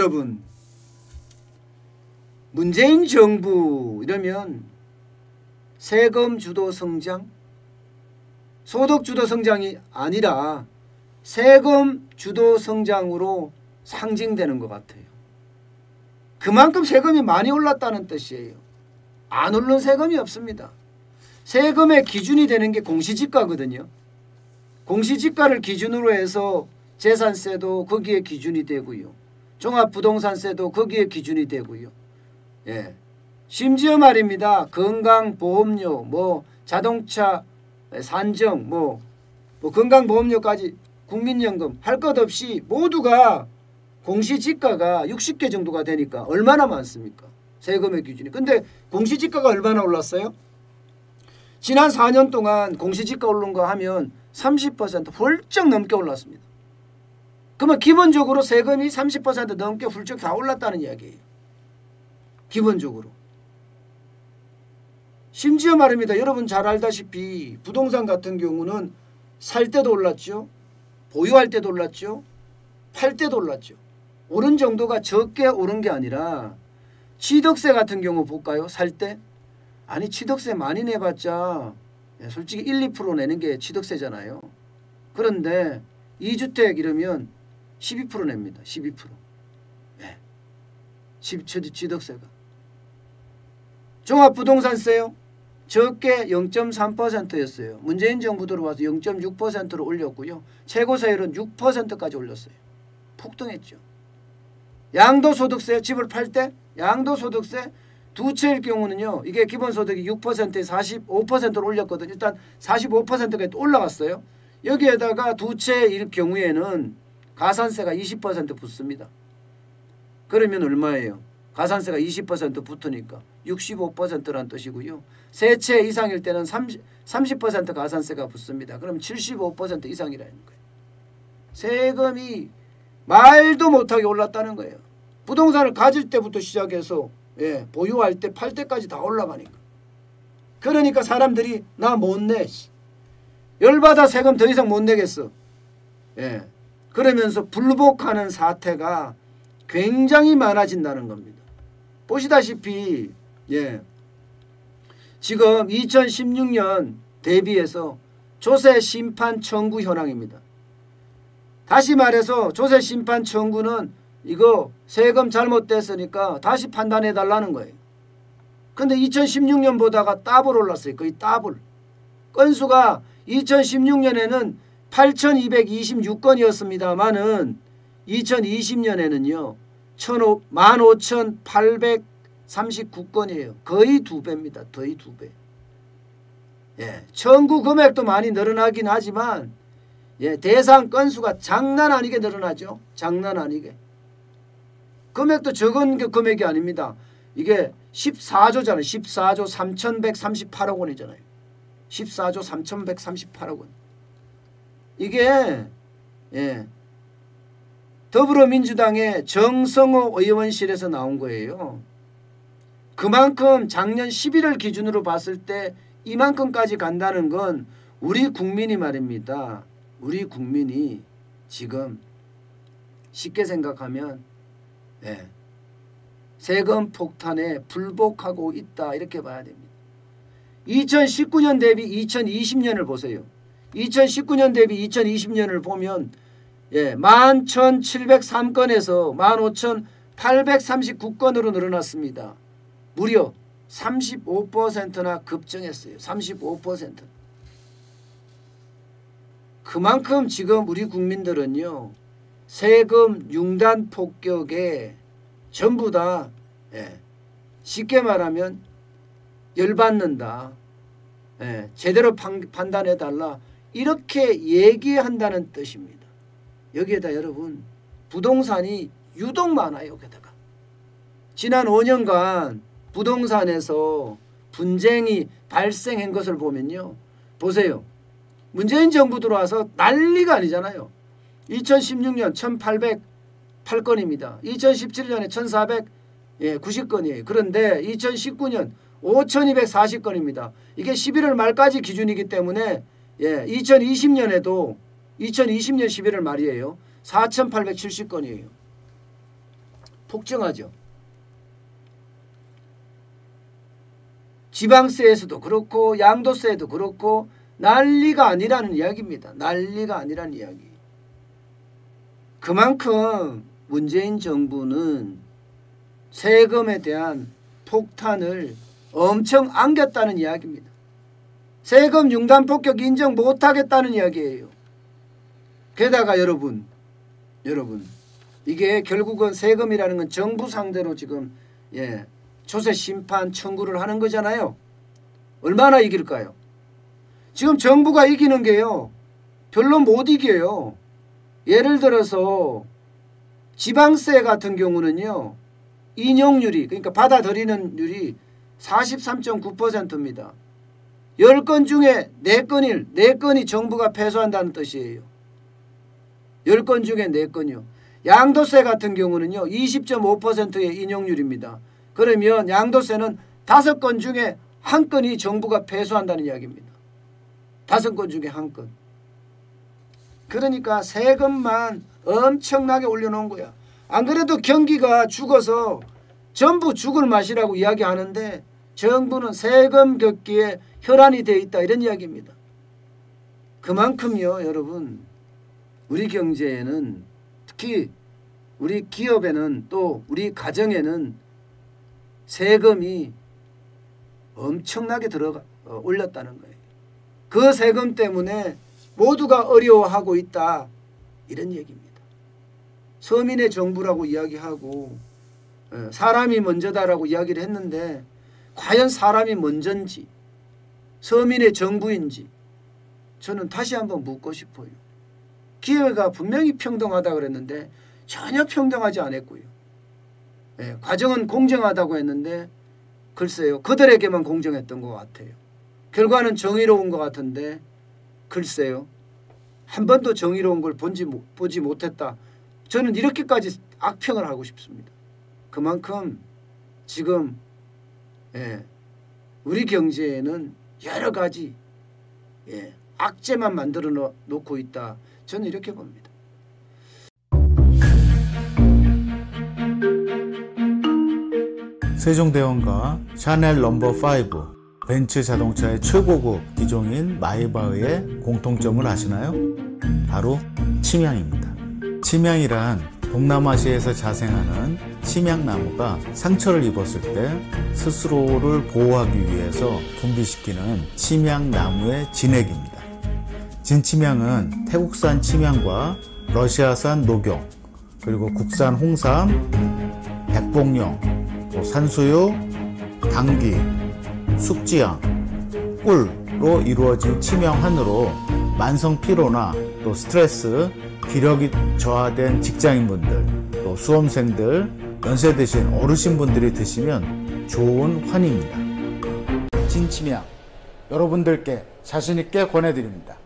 여러분, 문재인 정부 이러면 세금 주도 성장, 소득 주도 성장이 아니라 세금 주도 성장으로 상징되는 것 같아요. 그만큼 세금이 많이 올랐다는 뜻이에요. 안 오른 세금이 없습니다. 세금의 기준이 되는 게 공시지가거든요. 공시지가를 기준으로 해서 재산세도 거기에 기준이 되고요. 종합부동산세도 거기에 기준이 되고요. 예. 심지어 말입니다. 건강보험료, 자동차 산정, 건강보험료까지 국민연금 할 것 없이 모두가 공시지가가 60개 정도가 되니까 얼마나 많습니까? 세금의 기준이. 근데 공시지가가 얼마나 올랐어요? 지난 4년 동안 공시지가 오른 거 하면 30% 훌쩍 넘게 올랐습니다. 그러면 기본적으로 세금이 30% 넘게 훌쩍 다 올랐다는 이야기예요. 기본적으로. 심지어 말입니다. 여러분 잘 알다시피 부동산 같은 경우는 살 때도 올랐죠. 보유할 때도 올랐죠. 팔 때도 올랐죠. 오른 정도가 적게 오른 게 아니라 취득세 같은 경우 볼까요? 살 때? 아니 취득세 많이 내봤자 솔직히 1, 2% 내는 게 취득세잖아요. 그런데 2주택 이러면 12% 냅니다. 12%. 네. 취득세가. 종합부동산세요. 적게 0.3%였어요. 문재인 정부 들어와서 0.6%로 올렸고요. 최고세율은 6%까지 올렸어요. 폭등했죠. 양도소득세 집을 팔 때 양도소득세 두 채일 경우는요. 이게 기본소득이 6%에 45%로 올렸거든요. 일단 45%까지 올라갔어요. 여기에다가 두 채일 경우에는 가산세가 20% 붙습니다. 그러면 얼마예요? 가산세가 20% 붙으니까 65%란 뜻이고요. 세 채 이상일 때는 30% 가산세가 붙습니다. 그럼 75% 이상이라는 거예요. 세금이 말도 못하게 올랐다는 거예요. 부동산을 가질 때부터 시작해서 보유할 때 팔 때까지 다 올라가니까. 그러니까 사람들이 나 못 내. 열받아 세금 더 이상 못 내겠어. 그러면서 불복하는 사태가 굉장히 많아진다는 겁니다. 보시다시피 지금 2016년 대비해서 조세 심판 청구 현황입니다. 다시 말해서 조세 심판 청구는 이거 세금 잘못됐으니까 다시 판단해 달라는 거예요. 근데 2016년보다가 더블 올랐어요. 거의 더블. 건수가 2016년에는 8,226건이었습니다만은 2020년에는요. 15,839건이에요. 거의 2배입니다. 거의 2배. 청구 금액도 많이 늘어나긴 하지만 대상 건수가 장난 아니게 늘어나죠. 장난 아니게. 금액도 적은 금액이 아닙니다. 이게 14조잖아요. 14조 3,138억 원이잖아요. 14조 3,138억 원. 이게 더불어민주당의 정성호 의원실에서 나온 거예요. 그만큼 작년 11월 기준으로 봤을 때 이만큼까지 간다는 건 우리 국민이 말입니다. 우리 국민이 지금 쉽게 생각하면 세금 폭탄에 불복하고 있다 이렇게 봐야 됩니다. 2019년 대비 2020년을 보세요. 2019년 대비 2020년을 보면 11,703건에서 15,839건으로 늘어났습니다. 무려 35%나 급증했어요. 35%. 그만큼 지금 우리 국민들은요. 세금 융단 폭격에 전부 다 쉽게 말하면 열받는다. 제대로 판단해달라. 이렇게 얘기한다는 뜻입니다. 여기에다 여러분 부동산이 유독 많아요. 게다가 지난 5년간 부동산에서 분쟁이 발생한 것을 보면요. 보세요. 문재인 정부 들어와서 난리가 아니잖아요. 2016년 1,808건입니다. 2017년에 1,490건이에요. 그런데 2019년 5,240건입니다. 이게 11월 말까지 기준이기 때문에 2020년 11월 말이에요. 4,870건이에요. 폭증하죠. 지방세에서도 그렇고 양도세에도 그렇고 난리가 아니라는 이야기입니다. 난리가 아니라는 이야기. 그만큼 문재인 정부는 세금에 대한 폭탄을 엄청 안겼다는 이야기입니다. 세금 융단 폭격 인정 못하겠다는 이야기예요. 게다가 여러분 이게 결국은 세금이라는 건 정부 상대로 지금 조세 심판 청구를 하는 거잖아요. 얼마나 이길까요? 지금 정부가 이기는 게요, 별로 못 이겨요. 예를 들어서 지방세 같은 경우는요, 인용률이, 그러니까 받아들이는 률이 43.9%입니다. 10건 중에 4건이 정부가 패소한다는 뜻이에요. 10건 중에 4건이요. 양도세 같은 경우는요, 20.5%의 인용률입니다. 그러면 양도세는 5건 중에 1건이 정부가 패소한다는 이야기입니다. 5건 중에 1건. 그러니까 세금만 엄청나게 올려놓은 거야. 안 그래도 경기가 죽어서 전부 죽을 맛이라고 이야기하는데 정부는 세금 걷기에 혈안이 되어 있다, 이런 이야기입니다. 그만큼요, 여러분, 우리 경제에는, 특히 우리 기업에는, 또 우리 가정에는 세금이 엄청나게 올렸다는 거예요. 그 세금 때문에 모두가 어려워하고 있다, 이런 얘기입니다. 서민의 정부라고 이야기하고 사람이 먼저다라고 이야기를 했는데 과연 사람이 먼저인지 서민의 정부인지 저는 다시 한번 묻고 싶어요. 기회가 분명히 평등하다 그랬는데 전혀 평등하지 않았고요. 과정은 공정하다고 했는데 글쎄요, 그들에게만 공정했던 것 같아요. 결과는 정의로운 것 같은데 글쎄요, 한 번도 정의로운 걸 보지 못했다. 저는 이렇게까지 악평을 하고 싶습니다. 그만큼 지금 우리 경제에는 여러 가지 악재만 만들어 놓고 있다. 저는 이렇게 봅니다. 세종대왕과 샤넬 넘버5 벤츠 자동차의 최고급 기종인 마이바흐의 공통점을 아시나요? 바로 침향입니다. 침향이란 동남아시아에서 자생하는 침향나무가 상처를 입었을 때 스스로를 보호하기 위해서 분비시키는 침향나무의 진액입니다. 진침향은 태국산 침향과 러시아산 녹용, 그리고 국산 홍삼, 백봉령, 또 산수유, 당귀, 숙지향, 꿀로 이루어진 침향환으로 만성 피로나 또 스트레스, 기력이 저하된 직장인분들, 또 수험생들, 연세 드신 어르신분들이 드시면 좋은 환입니다. 진침향 여러분들께 자신있게 권해드립니다.